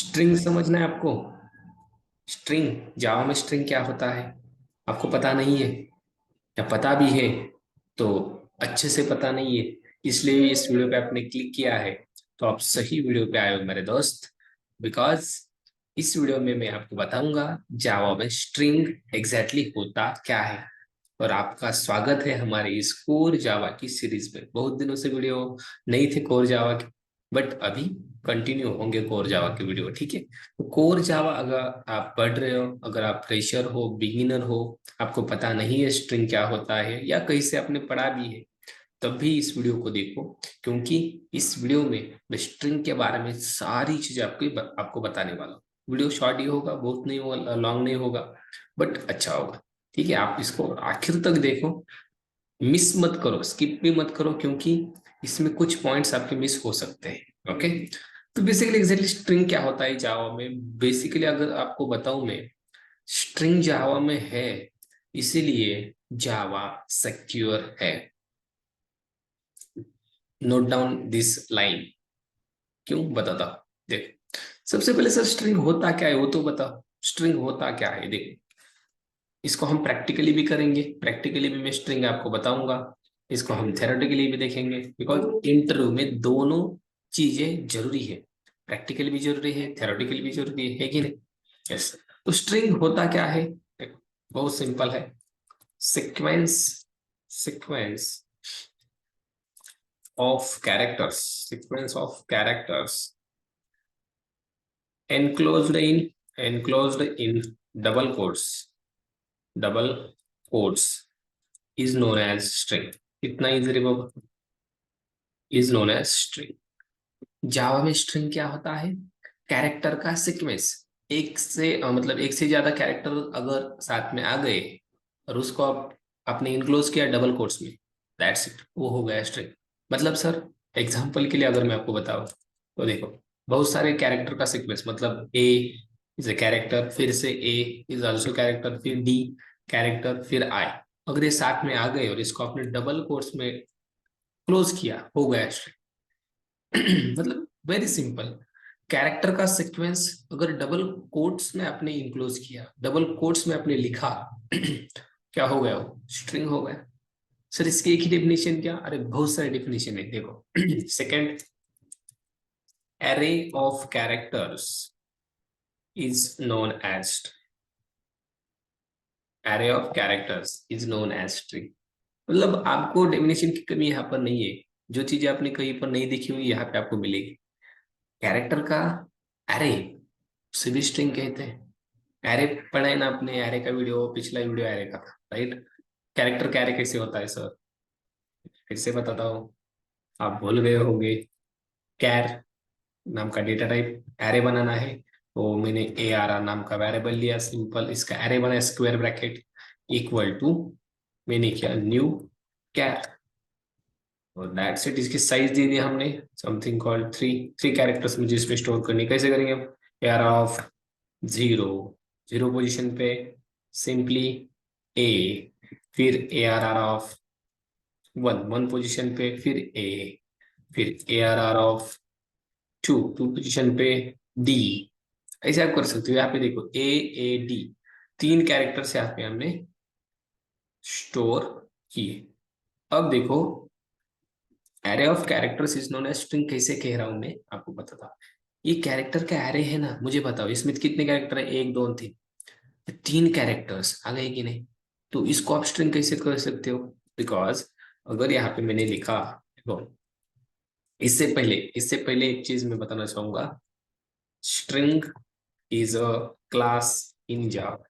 String समझना है आपको। स्ट्रिंग, जावा में स्ट्रिंग क्या होता है आपको पता नहीं है, या पता भी है तो अच्छे से पता नहीं है, इसलिए इस वीडियो पे आपने क्लिक किया है। तो आप सही वीडियो पे आए हो मेरे दोस्त। बिकॉज इस वीडियो में मैं आपको बताऊंगा जावा में स्ट्रिंग एग्जैक्टली होता क्या है। और आपका स्वागत है हमारे इस कोर जावा की सीरीज में। बहुत दिनों से वीडियो नहीं थे कोर जावा के, बट अभी कंटिन्यू होंगे कोर जावा के वीडियो, ठीक है। तो कोर जावा अगर आप पढ़ रहे हो, अगर आप फ्रेशर हो, बिगिनर हो, आपको पता नहीं है स्ट्रिंग क्या होता है, या कहीं से आपने पढ़ा भी है, तब भी इस वीडियो को देखो। क्योंकि इस वीडियो में मैं स्ट्रिंग के बारे में सारी चीजें आपको बताने वाला हूँ। वीडियो शॉर्ट ही होगा, बहुत नहीं होगा, लॉन्ग नहीं होगा, बट अच्छा होगा। ठीक है, आप इसको आखिर तक देखो, मिस मत करो, स्किप भी मत करो, क्योंकि इसमें कुछ पॉइंट्स आपके मिस हो सकते हैं। ओके, तो बेसिकली एग्जैक्टली स्ट्रिंग क्या होता है जावा में। बेसिकली अगर आपको बताऊं मैं, स्ट्रिंग जावा में है, इसीलिए जावा सिक्योर है। Note down this line. क्यों बताता हूं, देखो। सबसे पहले सर स्ट्रिंग होता क्या है वो तो बताओ। स्ट्रिंग होता क्या है देखो, इसको हम प्रैक्टिकली भी करेंगे, प्रैक्टिकली भी मैं स्ट्रिंग आपको बताऊंगा। इसको हम थेरोटिकली भी देखेंगे, बिकॉज इंटरव्यू में दोनों चीजें जरूरी है। प्रैक्टिकली भी जरूरी है, थेरोटिकली भी जरूरी है कि नहीं। यस। तो स्ट्रिंग होता क्या है, बहुत सिंपल है। Sequence, sequence of characters, sequence of characters enclosed in enclosed in double quotes, double quotes is known as string. इतना इजी रे बाबा, is known as string। जावा में स्ट्रिंग क्या होता है, कैरेक्टर का सीक्वेंस। एक से मतलब एक से ज्यादा कैरेक्टर अगर साथ में आ गए और उसको आप आपने इनक्लोज किया डबल कोट्स में, दैट्स इट, वो हो गया स्ट्रिंग। मतलब सर एग्जांपल के लिए अगर मैं आपको बताऊं, तो देखो, बहुत सारे कैरेक्टर का सीक्वेंस, मतलब ए इज ए कैरेक्टर, फिर से ए इज आल्सो कैरेक्टर, फिर डी कैरेक्टर, फिर आई। अगर ये साथ में आ गए और इसको आपने डबल कोट्स में क्लोज किया, हो गया स्ट्रिंग। मतलब वेरी सिंपल, कैरेक्टर का सीक्वेंस अगर डबल कोट्स में आपने इंक्लोज किया, डबल कोट्स में आपने लिखा, क्या हो गया, वो स्ट्रिंग हो गया। सर इसकी एक ही डेफिनेशन क्या, अरे बहुत सारे डेफिनेशन है, देखो। Second, array of characters is known as, array of characters is known as string. मतलब आपको डेफिनेशन की कमी यहाँ पर नहीं है, जो चीजें आपने कहीं पर नहीं देखी हुई यहाँ पे आपको मिलेगी। कैरेक्टर का एरे, उसे भी स्ट्रिंग कहते हैं। एरे पढ़ा है ना आपने, एरे का वीडियो, पिछला वीडियो एरे का था, राइट। कैरेक्टर का एरे कैसे होता है सर, फिर से बताता हूँ, आप भूल गए होंगे। कैर नाम का डेटा टाइप एरे बनाना है, तो मैंने ए आर आर नाम का वेरिएबल लिया, सिंपल इसका एरे बनाया, स्क्वायर ब्रैकेट इक्वल टू, मैंने किया न्यू कैर, और दैट्स इट। इसकी साइज दे दिया हमने, something called three. Three characters मुझे इसमें स्टोर करनी, कैसे करेंगे हम, a r of zero, zero position पे सिंपली ए, फिर a r r of one, one position पे फिर ए, फिर a r r of two, two position पे डी। ऐसे आप कर सकते हो। यहाँ पे देखो ए, ए डी, तीन कैरेक्टर्स यहाँ पे हमने स्टोर किए। अब देखो, array of characters is known as string कैसे कह रहा हूं मैं आपको पता था। ये कैरेक्टर का एरे है ना, मुझे बताओ इसमें कितने कैरेक्टर है, एक दो तीन, तीन कैरेक्टर्स आ गए कि नहीं। तो इसको आप स्ट्रिंग कैसे कर सकते हो, बिकॉज अगर यहाँ पे मैंने लिखा, देखो, इससे पहले एक चीज मैं बताना चाहूंगा। String is a class in Java.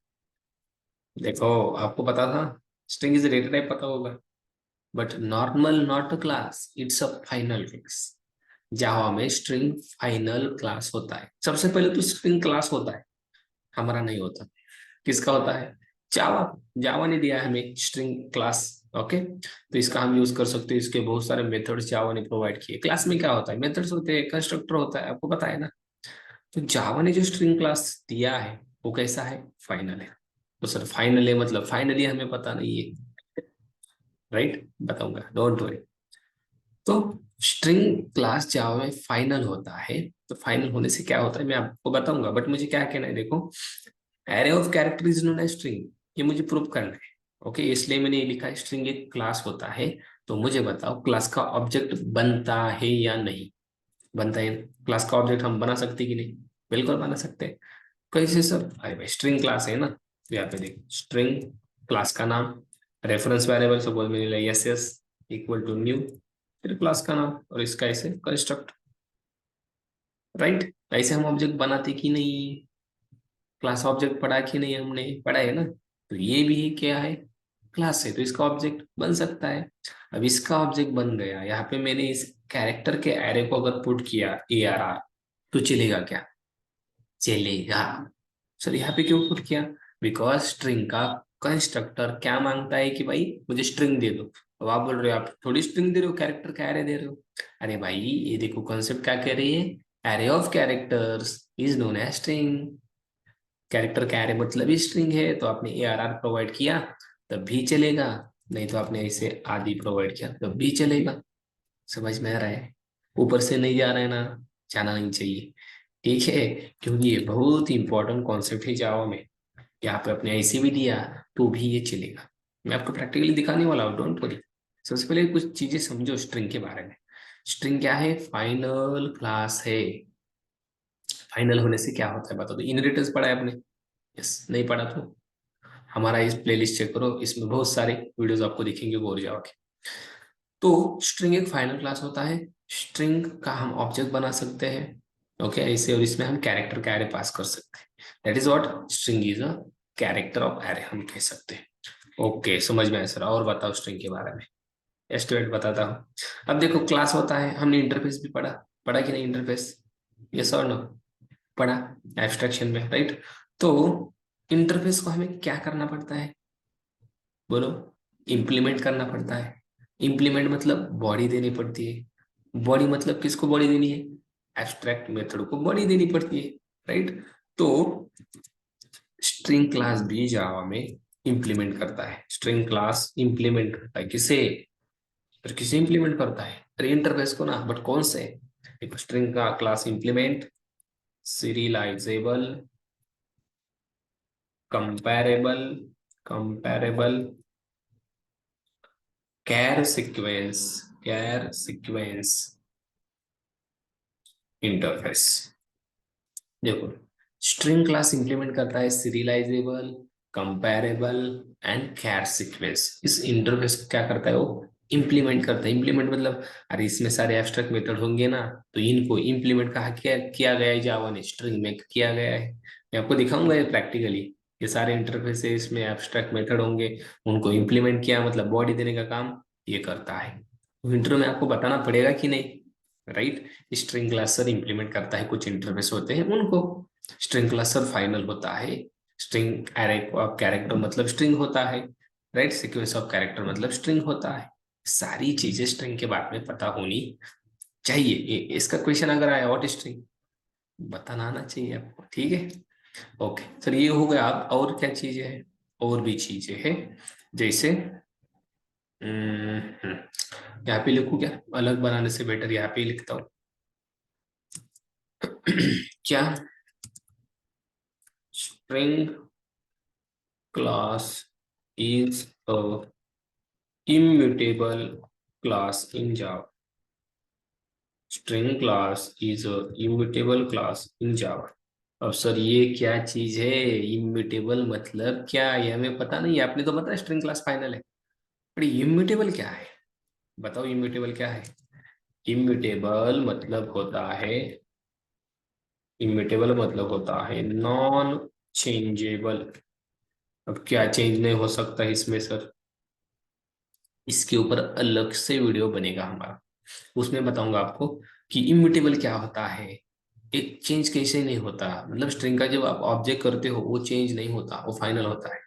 देखो, आपको पता था स्ट्रिंग इज डेटा टाइप, पता होगा, but normal not a class, it's a final class. Java में स्ट्रिंग फाइनल क्लास होता है। सबसे पहले तो स्ट्रिंग क्लास होता है, हमारा नहीं होता। किसका होता है, जावा। जावा ने दिया है हमें स्ट्रिंग क्लास। ओके, तो इसका हम यूज कर सकते हैं। इसके बहुत सारे मेथड्स जावा ने प्रोवाइड किए। क्लास में क्या होता है, मेथड्स होते हैं, कंस्ट्रक्टर होता है, आपको पता है ना। तो जावा ने जो स्ट्रिंग क्लास दिया है वो कैसा है, फाइनल है। तो सर फाइनल है मतलब फाइनली हमें पता नहीं है, राइट, बताऊंगा, डोंट वरी। तो स्ट्रिंग क्लास जावा में फाइनल होता है, तो फाइनल होने से क्या होता है मैं आपको बताऊंगा, बट मुझे क्या कहना है देखो, array of character is known as string, ये मुझे प्रूव करना है। ओके, इसलिए मैंने ये लिखा है स्ट्रिंग एक क्लास होता है। तो मुझे बताओ क्लास का ऑब्जेक्ट बनता है या नहीं बनता है? क्लास का ऑब्जेक्ट हम बना सकते कि नहीं? बिल्कुल बना सकते हैं। कैसे सर? अरे भाई स्ट्रिंग क्लास है ना, तो यहाँ पे देखो स्ट्रिंग क्लास का नाम, रेफरेंस वेरिएबल सपोज मैंने लिया s yes equal to new, फिर क्लास का नाम और इसका ऐसे कंस्ट्रक्ट, राइट? ऐसे हम ऑब्जेक्ट बनाते कि नहीं? क्लास ऑब्जेक्ट पढ़ा कि नहीं? हमने पढ़ा है ना। तो ये भी क्या है? क्लास है, तो इसका ऑब्जेक्ट बन सकता है। अब इसका ऑब्जेक्ट बन गया, यहाँ पे मैंने इस कैरेक्टर के एरे को अगर पुट किया ARR, तो चलेगा क्या? चलेगा। सर यहाँ पे क्यों पुट किया? बिकॉज स्ट्रिंग का कंस्ट्रक्टर क्या मांगता है कि भाई मुझे स्ट्रिंग दे दो। अब आप बोल रहे हो आप थोड़ी स्ट्रिंग दे रहे हो, कैरेक्टर का एरे दे रहे हो। अरे भाई ये देखो कॉन्सेप्ट क्या कह रही है, array of characters is known as string. Character का एरे मतलब ही स्ट्रिंग है, तो आपने ARR प्रोवाइड किया तब भी चलेगा, नहीं तो आपने ऐसे आदि प्रोवाइड किया तब भी चलेगा। समझ में आ रहा है? ऊपर से नहीं जा रहा है ना, जाना नहीं चाहिए, ठीक है? क्योंकि ये बहुत इंपॉर्टेंट कॉन्सेप्ट है जावा में। यहाँ पे आपने ऐसे भी दिया तो भी ये चलेगा। मैं आपको प्रैक्टिकली दिखाने वाला हूँ, डोंट वरी। सबसे पहले कुछ चीजें समझो स्ट्रिंग के बारे में। स्ट्रिंग क्या है? फाइनल क्लास है। फाइनल होने से क्या होता है बता दो। इनहेरिटेंस पढ़ा है आपने? यस, नहीं पढ़ा तो हमारा इस प्लेलिस्ट चेक करो, इसमें बहुत सारे वीडियोस आपको दिखेंगे बोर जावा के। तो स्ट्रिंग एक फाइनल क्लास होता है। स्ट्रिंग का हम ऑब्जेक्ट बना सकते हैं, ओके ऐसे, और इसमें हम कैरेक्टर का एरे पास कर सकते हैं। That is what string is a character of array, हम कह सकते हैं। ओके समझ में आया सर, और बताओ स्ट्रिंग के बारे में। एस्टिमेट बताता हूँ। अब देखो क्लास होता है, हमने इंटरफेस भी पढ़ा, पढ़ा कि नहीं इंटरफेस? यस और नो? पढ़ा एब्स्ट्रैक्शन में, राइट? तो इंटरफेस को हमें क्या करना पड़ता है बोलो? इम्प्लीमेंट करना पड़ता है। इम्प्लीमेंट मतलब बॉडी देनी पड़ती है। बॉडी मतलब किसको बॉडी देनी है? एब्स्ट्रैक्ट मेथड को बॉडी देनी पड़ती है, राइट? तो स्ट्रिंग क्लास भी जावा में इम्प्लीमेंट करता है। स्ट्रिंग क्लास इम्प्लीमेंट करता है किसे? फिर किसे इम्प्लीमेंट करता है? अरे इंटरफेस को ना, बट कौन से? एक स्ट्रिंग का class implement serializable, comparable, comparable, char sequence, char sequence interface. देखो स्ट्रिंग क्लास इंप्लीमेंट करता है serializable, comparable and char sequence. इस इंटरफेस को क्या करता है वो? इंप्लीमेंट करता है। इंप्लीमेंट मतलब अरे इसमें सारे एब्स्ट्रैक्ट मेथड होंगे ना, तो इनको इंप्लीमेंट कहा किया गया है जावा ने, स्ट्रिंग में किया गया है। मैं आपको दिखाऊंगा ये प्रैक्टिकली। ये सारे इंटरफेस है, इसमें एब्स्ट्रैक्ट मेथड होंगे, उनको इंप्लीमेंट किया मतलब बॉडी देने का काम ये करता है। इंट्रो में आपको बताना पड़ेगा कि नहीं, राइट? स्ट्रिंग क्लासर इंप्लीमेंट करता है, कुछ इंटरफेस होते हैं उनको। स्ट्रिंग क्लासर फाइनल होता है। स्ट्रिंग एरे ऑफ कैरेक्टर मतलब स्ट्रिंग होता है, राइट? सीक्वेंस ऑफ कैरेक्टर मतलब स्ट्रिंग होता है। सारी चीजें स्ट्रिंग के बारे में पता होनी चाहिए। इसका क्वेश्चन अगर आया व्हाट स्ट्रिंग, बताना आना चाहिए आपको, ठीक है? ओके सर, ये हो गया। अब और क्या चीजें हैं? और भी चीजें हैं, जैसे यहाँ पे लिखूं क्या? अलग बनाने से बेटर यहाँ पे ही लिखता हूँ। क्या? string class is a immutable class in Java. String class is a immutable class in Java. अब सर ये क्या चीज है? इम्यूटेबल मतलब क्या? ये हमें पता नहीं है। आपने तो बताया स्ट्रिंग क्लास फाइनल है, पर इम्यूटेबल क्या है? बताओ इम्यूटेबल क्या है? इम्यूटेबल मतलब होता है, इम्यूटेबल मतलब होता है नॉन चेंजेबल। अब क्या चेंज नहीं हो सकता है इसमें सर? इसके ऊपर अलग से वीडियो बनेगा हमारा, उसमें बताऊंगा आपको कि इम्यूटेबल क्या होता है, एक चेंज कैसे नहीं होता। मतलब स्ट्रिंग का जब आप ऑब्जेक्ट करते हो वो चेंज नहीं होता, वो फाइनल होता है।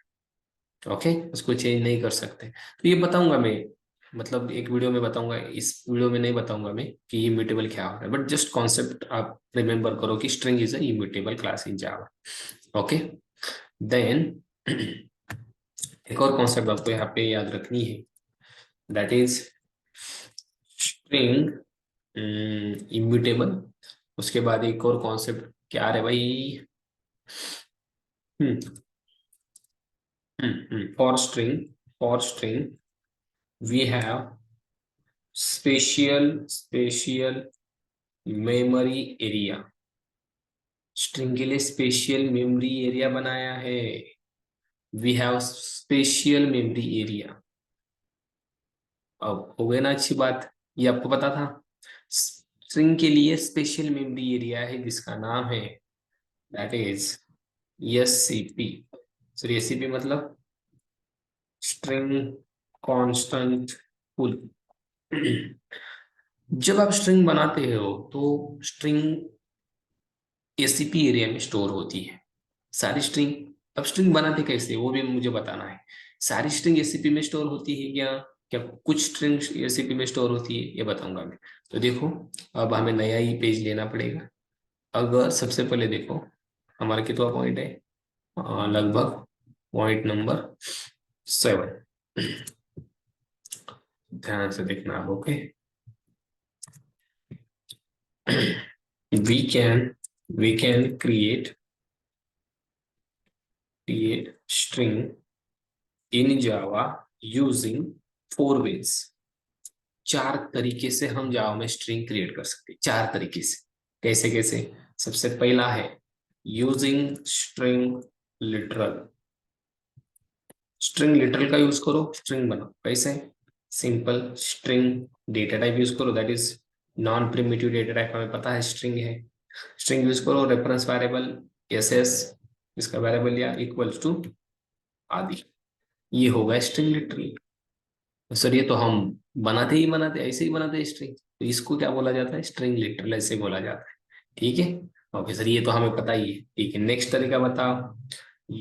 ओके, उसको चेंज नहीं कर सकते। तो ये बताऊंगा मैं, मतलब एक वीडियो में बताऊंगा, इस वीडियो में नहीं बताऊंगा मैं कि इम्यूटेबल क्या होता है, बट जस्ट कॉन्सेप्ट आप रिमेंबर करो कि string is a immutable class in Java. Okay, then एक और कॉन्सेप्ट आपको यहाँ पे याद रखनी है, दैट इज स्ट्रिंग इम्यूटेबल। उसके बाद एक और कॉन्सेप्ट क्या है भाई? For string we have special memory area. String के लिए स्पेशियल मेमोरी एरिया बनाया है। We have special memory area. अब हो गई ना अच्छी बात? ये आपको पता था? स्ट्रिंग के लिए स्पेशल मेमोरी एरिया है जिसका नाम है, that is SCP. Sir SCP मतलब स्ट्रिंग कांस्टेंट पूल। जब आप स्ट्रिंग बनाते हो तो स्ट्रिंग एससीपी एरिया में स्टोर होती है। सारी स्ट्रिंग, अब स्ट्रिंग बनाते कैसे वो भी मुझे बताना है। सारी स्ट्रिंग एससीपी में स्टोर होती है क्या? क्या कुछ स्ट्रिंग एससीपी में स्टोर होती है, ये बताऊंगा मैं। तो देखो, अब हमें नया ही पेज लेना पड़ेगा। अगर सबसे पहले देखो, हमारा कितना पॉइंट है? लगभग पॉइंट नंबर 7। ध्यान से देखना आप, okay? we can we can create string in Java using 4 ways। 4 तरीके से हम जावा में स्ट्रिंग क्रिएट कर सकते हैं, 4 तरीके से। कैसे कैसे? सबसे पहला है using string literal. String literal का यूज करो, स्ट्रिंग बनाओ। कैसे? Simple, string data type use करो, that is non primitive data type, हमें पता है स्ट्रिंग है। स्ट्रिंग यूज करो, रेफरेंस वेरिएबल एस एस, इसका वेरिएबल या इक्वल्स टू आदि। ये होगा स्ट्रिंग लिटरल। सर ये तो हम बनाते ऐसे ही बनाते हैं स्ट्रिंग, तो इसको क्या बोला जाता है? स्ट्रिंग लिटरल ऐसे बोला जाता है। ठीक है? ओके सर, ये तो हमें पता ही है। ठीक है, नेक्स्ट तरीका बताओ।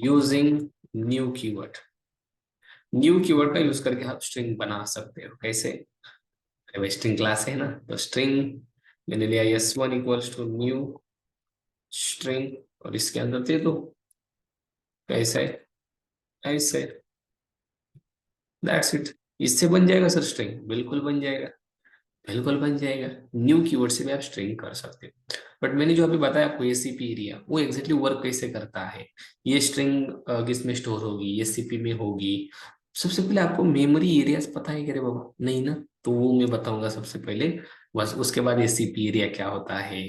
Using new keyword. New keyword का यूज करके आप स्ट्रिंग बना सकते हो। कैसे? अरे स्ट्रिंग क्लास है ना, तो स्ट्रिंग मैंने लिया s1 equals to new string, और इसके अंदर दे दो। कैसे? ऐसे, दैट्स इट। इससे बन जाएगा सर स्ट्रिंग? बिल्कुल बन जाएगा, बिल्कुल बन जाएगा। न्यू कीवर्ड से भी आप स्ट्रिंग कर सकते हो। बट मैंने जो अभी बताया आपको एसीपी एरिया, वो एग्जैक्टली वर्क कैसे करता है? ये स्ट्रिंग किस में स्टोर होगी? एसीपी में होगी। सबसे पहले आपको मेमोरी एरियाज पता है क्या रे बाबा? नहीं ना, तो वो मैं बताऊंगा सबसे पहले। बस उसके बाद एसीपी एरिया क्या होता है।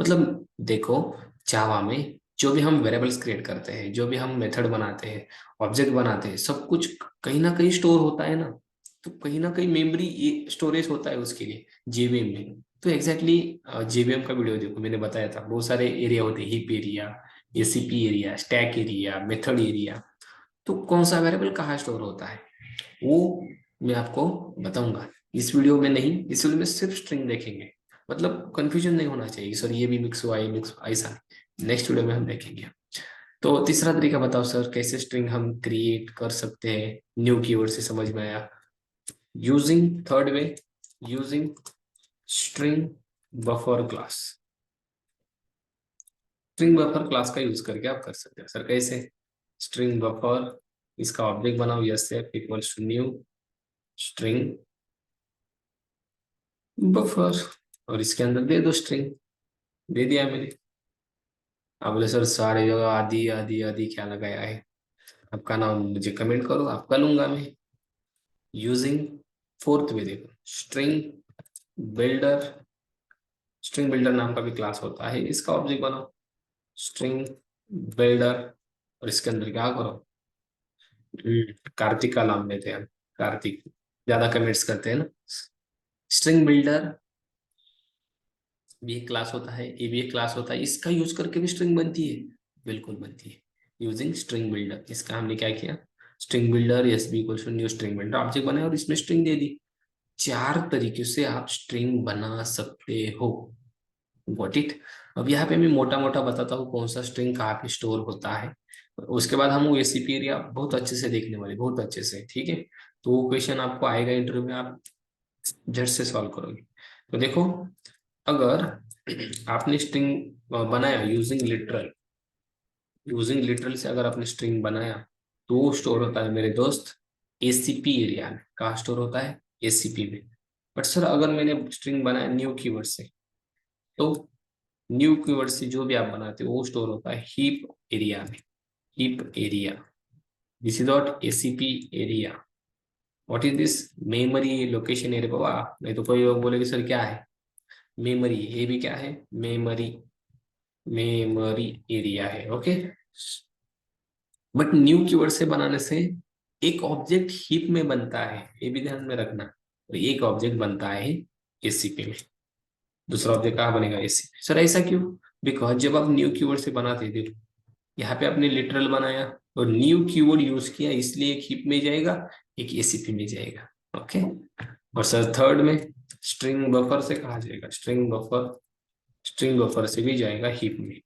मतलब देखो, जावा में जो भी हम वेरिएबल्स क्रिएट करते हैं, जो भी हम मेथड बनाते हैं, ऑब्जेक्ट बनाते हैं, सब कुछ कहीं ना कहीं स्टोर होता है ना। तो कहीं ना कहीं मेमोरी स्टोरेज होता है उसके लिए, जेवीएम में। तो एग्जैक्टली जेवीएम का वीडियो देखो, मैंने बताया था बहुत सारे एरिया होते हैं, hip area, ACP area, stack area, method area. तो कौन सा वेरिएबल कहाँ स्टोर होता है वो मैं आपको बताऊंगा। इस वीडियो में नहीं, इस वीडियो में सिर्फ स्ट्रिंग देखेंगे। मतलब कंफ्यूजन नहीं होना चाहिए, सर ये भी मिक्स हुआ, ये मिक्स हुआ, ऐसा नेक्स्ट वीडियो में हम देखेंगे। तो तीसरा तरीका बताओ सर, कैसे स्ट्रिंग हम क्रिएट कर सकते हैं? न्यू कीवर्ड से समझ में आया। Using third way, using string buffer class. String buffer class का यूज करके आप कर सकते हैं। सर कैसे? स्ट्रिंग बफर, इसका ऑब्जेक्ट बनाओ, s equals to new string buffer, और इसके अंदर दे दो स्ट्रिंग। दे दिया मैंने। आप बोले सर सारे जगह आदि आदि आदि क्या लगाया है? आपका नाम मुझे कमेंट करो, आपका लूंगा मैं। यूजिंग फोर्थ वे देखो, स्ट्रिंग बिल्डर। स्ट्रिंग बिल्डर नाम का भी क्लास होता है, इसका ऑब्जेक्ट बनाओ, स्ट्रिंग बिल्डर, और इसके अंदर क्या करो? कार्तिक का नाम लेते हैं हम। कार्तिक ज्यादा कमेंट्स करते हैं ना। स्ट्रिंग बिल्डर भी एक क्लास होता है, ये भी एक क्लास होता है, इसका यूज करके भी स्ट्रिंग बनती है। बिल्कुल बनती है, यूजिंग स्ट्रिंग बिल्डर। इसका हमने क्या किया? String builder s b equal to new string builder object बनाया और इसमें स्ट्रिंग दे दी। 4 तरीके से आप स्ट्रिंग बना सकते हो। Got it? अब यहाँ पे मैं मोटा मोटा बताता हूँ कौन सा स्ट्रिंग कहाँ पे स्टोर होता है। उसके बाद हम वो एसीपी एरिया बहुत अच्छे से देखने वाले, बहुत अच्छे से, ठीक है? तो वो क्वेश्चन आपको आएगा इंटरव्यू में, आप झट से सॉल्व करोगे। तो देखो, अगर आपने स्ट्रिंग बनाया यूजिंग लिटरल से अगर आपने स्ट्रिंग बनाया, तो वो स्टोर होता है मेरे दोस्त एसीपी एरिया में। कहाँ स्टोर होता है? एसीपी में। बट सर अगर मैंने स्ट्रिंग बनाया न्यू कीवर्ड से, तो न्यू कीवर्ड से जो भी आप बनाते हो वो स्टोर होता है हीप एरिया में। Heap area, this is not ACP area. What is this? Memory location area. बाबा नहीं तो कोई लोग बोलेगे सर क्या है मेमोरी, ये भी क्या है मेमोरी, मेमोरी एरिया है। ओके, बट न्यू कीवर्ड से बनाने से एक ऑब्जेक्ट हीप में बनता है, ये भी ध्यान में रखना। तो एक ऑब्जेक्ट बनता है एसीपी में, दूसरा ऑब्जेक्ट कहाँ बनेगा एसीपी। सर ऐसा क्यों? बिकॉज जब आप न्यू कीवर्ड से बनाते थे, यहाँ पे आपने लिटरल बनाया और न्यू कीवर्ड यूज किया, इसलिए एक हीप में जाएगा, एक एसीपी में जाएगा। ओके, और सर थर्ड में स्ट्रिंग बफर से कहा जाएगा, स्ट्रिंग बफर, स्ट्रिंग बफर से भी जाएगा हीप में।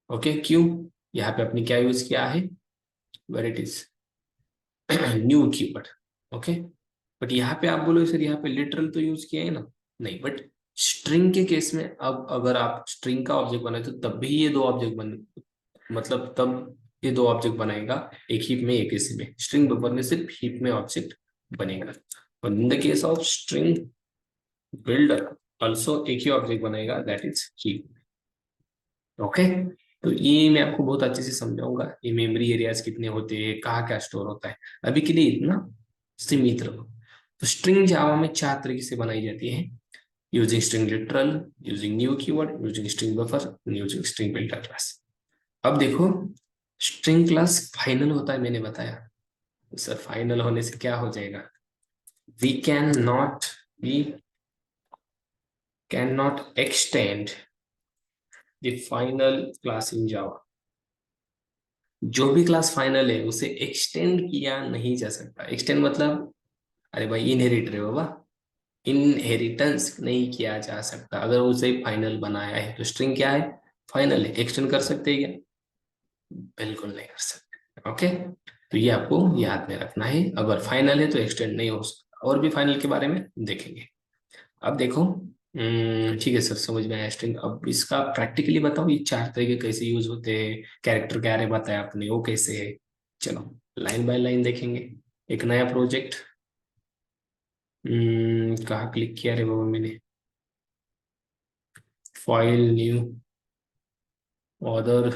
ओके, क्यों? यहाँ पे आपने क्या यूज किया है, where it is new keyword. Okay, but यहाँ पे आप बोलो सर यहाँ पे लिटरल तो यूज किया है ना, नहीं, बट स्ट्रिंग के केस में अब अगर आप स्ट्रिंग का ऑब्जेक्ट बनाए तो तब भी ये दो ऑब्जेक्ट बन, मतलब तब ये दो ऑब्जेक्ट बनाएगा, एक हीप में एक इसी में। स्ट्रिंग बफर में सिर्फ हीप में ऑब्जेक्ट बनेगा, और in the case of string builder also एक ही ऑब्जेक्ट बनेगा, दैट इज हीप। ओके, तो ये मैं आपको बहुत अच्छे से समझाऊंगा, ये मेमोरी एरियाज कितने होते हैं, कहाँ क्या स्टोर होता है। अभी के लिए इतना सीमित रहो। तो स्ट्रिंग जावा में चार तरीके से बनाई जाती है, using string literal, using new keyword, using string buffer, using string builder class. अब देखो, स्ट्रिंग क्लास फाइनल होता है मैंने बताया, तो सर फाइनल होने से क्या हो जाएगा, we can not, we can not extend the final class in Java. जो भी क्लास फाइनल है उसे एक्सटेंड किया नहीं जा सकता। एक्सटेंड मतलब, अरे भाई इनहेरिट रहे हो बाबा, इनहेरिटेंस नहीं किया जा सकता। अगर उसे फाइनल बनाया है तो स्ट्रिंग क्या है, फाइनल है, एक्सटेंड कर सकते हैं क्या? बिल्कुल नहीं कर सकते। ओके, तो ये आपको याद में रखना है, अगर फाइनल है तो एक्सटेंड नहीं हो सकता। और भी फाइनल के बारे में देखेंगे। अब देखो, ठीक है सर, समझ में आया स्ट्रिंग। अब इसका प्रैक्टिकली बताओ, ये चार तरीके कैसे यूज होते हैं, कैरेक्टर क्या है बताया आपने, वो कैसे है। चलो लाइन बाय लाइन देखेंगे। एक नया प्रोजेक्ट, कहाँ क्लिक किया रे बाबा मैंने, file new order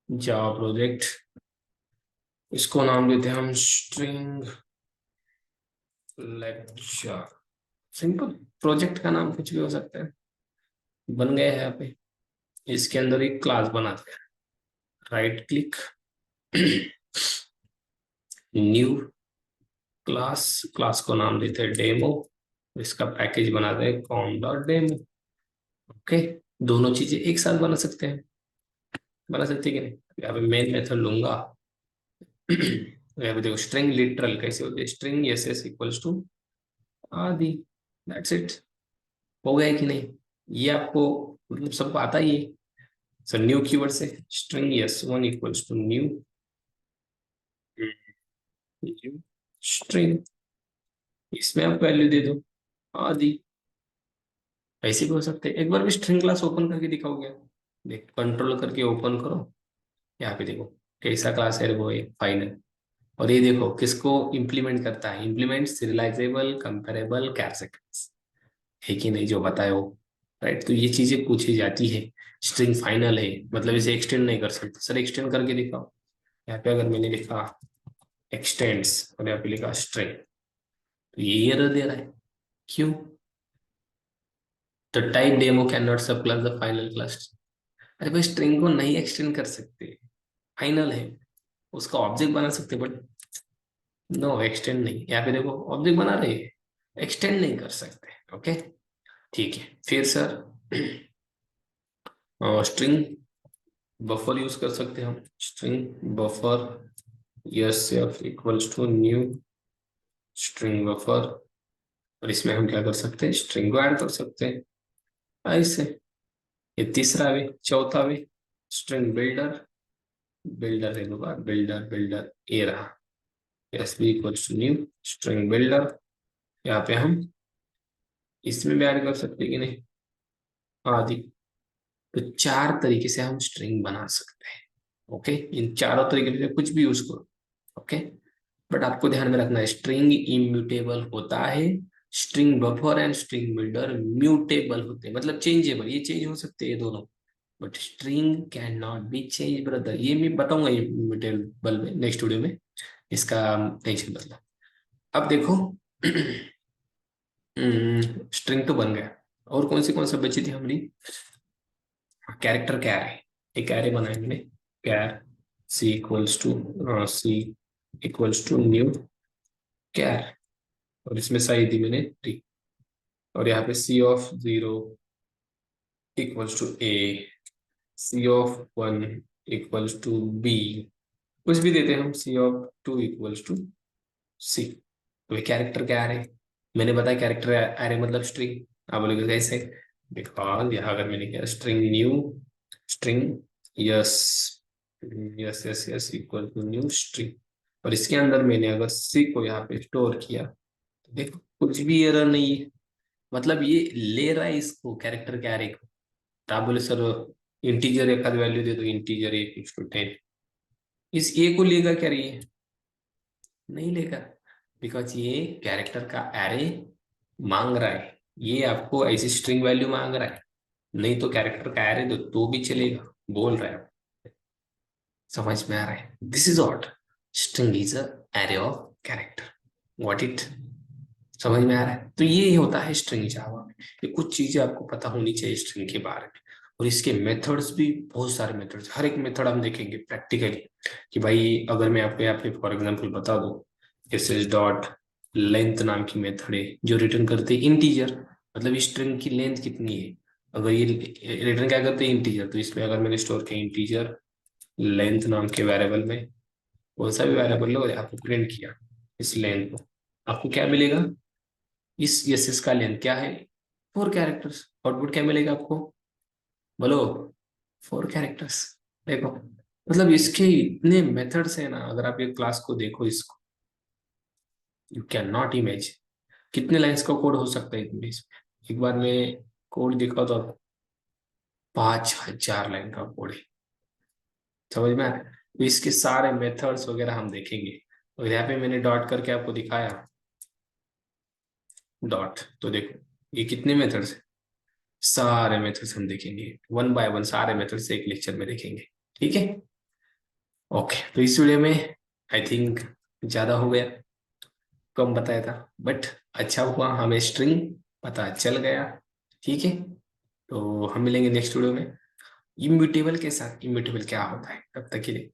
Java project, इसको नाम देते हैं हम स्ट्रिंग लेक्चर। सिंपल, प्रोजेक्ट का नाम कुछ भी हो सकता है, बन गया है यहाँ पे। इसके अंदर एक क्लास बनाते हैं, right click, new class, class को नाम देते हैं डेमो, इसका पैकेज बनाते हैं कॉम डॉट डेमो। ओके, दोनों चीजें एक साथ बना सकते हैं, बना सकते हैं कि नहीं? यहाँ पे मेन मेथड लूंगा यहाँ पे देखो स्ट्रिंग लिटरल कैसे होते हैं, string s s equals to आदि, दैट्स इट। हो गया कि नहीं? ये आपको मतलब सबको आता ही है। सर न्यू कीवर्ड से string S one equals to new string, इसमें आप वैल्यू दे दो आदि। ऐसे भी हो सकते हैं। एक बार भी स्ट्रिंग क्लास ओपन करके दिखाओ क्या, देख कंट्रोल करके ओपन करो, यहाँ पे देखो कैसा क्लास है वो है फाइनल। और ये देखो किसको इंप्लीमेंट करता है, इंप्लीमेंट सीरियलाइजेबल कंपेरेबल कैरेक्टर्स, है कि नहीं जो बताए हो, राइट। तो ये चीजें पूछी जाती है। स्ट्रिंग फाइनल है मतलब इसे एक्सटेंड नहीं कर सकते, सर एक्सटेंड करके दिखाओ। यहाँ पे अगर मैंने लिखा एक्सटेंड्स और यहाँ पे लिखा स्ट्रिंग, तो ये एरर दे रहा है, क्यों? The type demo can not सब क्लास द फाइनल क्लास। अरे भाई स्ट्रिंग को नहीं एक्सटेंड कर सकते, फाइनल है, उसका ऑब्जेक्ट बना सकते बट नो एक्सटेंड नहीं। यहाँ पे देखो ऑब्जेक्ट बना रहे हैं, एक्सटेंड नहीं कर सकते। ओके, ठीक है। फिर सर स्ट्रिंग बफर यूज कर सकते हैं हम, string buffer S F equals to new string buffer, और इसमें हम क्या कर सकते हैं, स्ट्रिंग को ऐड कर सकते हैं ऐसे। ये तीसरा भी, चौथा भी, स्ट्रिंग बिल्डर, बिल्डर है दोबारा, बिल्डर बिल्डर ये रहा, S B equals to new string builder. यहाँ पे हम इसमें भी ऐड कर सकते हैं कि नहीं, आदि। तो चार तरीके से हम स्ट्रिंग बना सकते हैं। ओके, इन चारों तरीके में से कुछ भी यूज करो। ओके, बट आपको ध्यान में रखना है स्ट्रिंग इम्यूटेबल होता है, string buffer and string builder mutable होते हैं, मतलब चेंजेबल, ये चेंज हो सकते हैं ये दोनों, but string can not be change brother. ये मैं बताऊंगा ये म्यूटेबल में नेक्स्ट वीडियो में, इसका टेंशन मतलब। अब देखो स्ट्रिंग तो बन गया, और कौन सी बची थी हमारी? कैरेक्टर क्या है, एक एरे बनाया मैंने, कैर सी इक्वल्स टू न्यू कैर, और इसमें साइज दी मैंने 3, और यहाँ पे C(0) = A, C(1) = B, कुछ भी देते हैं हम, C(2) = C। तो ये कैरेक्टर क्या है, मैंने बताया कैरेक्टर एरे मतलब स्ट्रिंग। आप बोलोगे कैसे? बिकॉज यहाँ अगर मैंने किया string new, string S S S yes equal to new string, और इसके अंदर मैंने अगर सी को यहाँ पे स्टोर किया, तो देखो कुछ भी एरर नहीं है, मतलब ये ले रहा है इसको कैरेक्टर के एरे को। तो आप बोले सर इंटीजर एक आध वैल्यू दे दो, इंटीजर A = 10, इस ए को लेगा क्या ये? नहीं लेगा, बिकॉज ये कैरेक्टर का एरे मांग रहा है, ये आपको ऐसी स्ट्रिंग वैल्यू मांग रहा है, नहीं तो कैरेक्टर का एरे दो तो भी चलेगा, बोल रहा है। समझ में आ रहा है? This is what string is a array of character, what it, समझ में आ रहा है? तो ये होता है स्ट्रिंग जावा में। ये कुछ चीजें आपको पता होनी चाहिए स्ट्रिंग के बारे में, और इसके मेथड्स भी बहुत सारे मेथड्स, हर एक मेथड हम देखेंगे प्रैक्टिकली, कि भाई अगर मैं आपको यहाँ पे फॉर एग्जांपल बता दूं, एस डॉट लेंथ नाम की मेथड है जो रिटर्न करते हैं इंटीजर, मतलब स्ट्रिंग की लेंथ कितनी है, अगर ये रिटर्न क्या करते हैं इंटीजर, तो इसमें अगर मैंने स्टोर किया इंटीजर लेंथ नाम के वेरिएबल में, कौन सा भी वेरिएबल लो आपको प्रिंट किया इस लेंथ को, आपको क्या मिलेगा? इस यस इसका लेंथ क्या है? 4 कैरेक्टर्स। आउटपुट क्या मिलेगा आपको? बोलो। 4 कैरेक्टर्स। देखो, मतलब इसके इतने मेथड्स है ना, अगर आप ये क्लास को देखो इसको, यू कैन नॉट इमेजिन कितने लाइंस का कोड हो सकता है इसमें। एक बार मैं कोड दिखा तो आपको 5,000 लाइन का कोड है, समझ में आ रहा है? तो इसके सारे मेथड्स वगैरह हम देखेंगे, और यहाँ पे मैंने डॉट करके आपको दिखाया, डॉट, तो देखो ये कितने मेथड्स, सारे मेथड्स हम देखेंगे वन बाय वन, सारे मेथड्स एक लेक्चर में देखेंगे, ठीक है? ओके, तो इस वीडियो में आई थिंक ज्यादा हो गया, कम बताया था, बट अच्छा हुआ हमें स्ट्रिंग पता चल गया, ठीक है? तो हम मिलेंगे नेक्स्ट वीडियो में इम्यूटेबल के साथ, इम्यूटेबल क्या होता है, तब तक के लिए।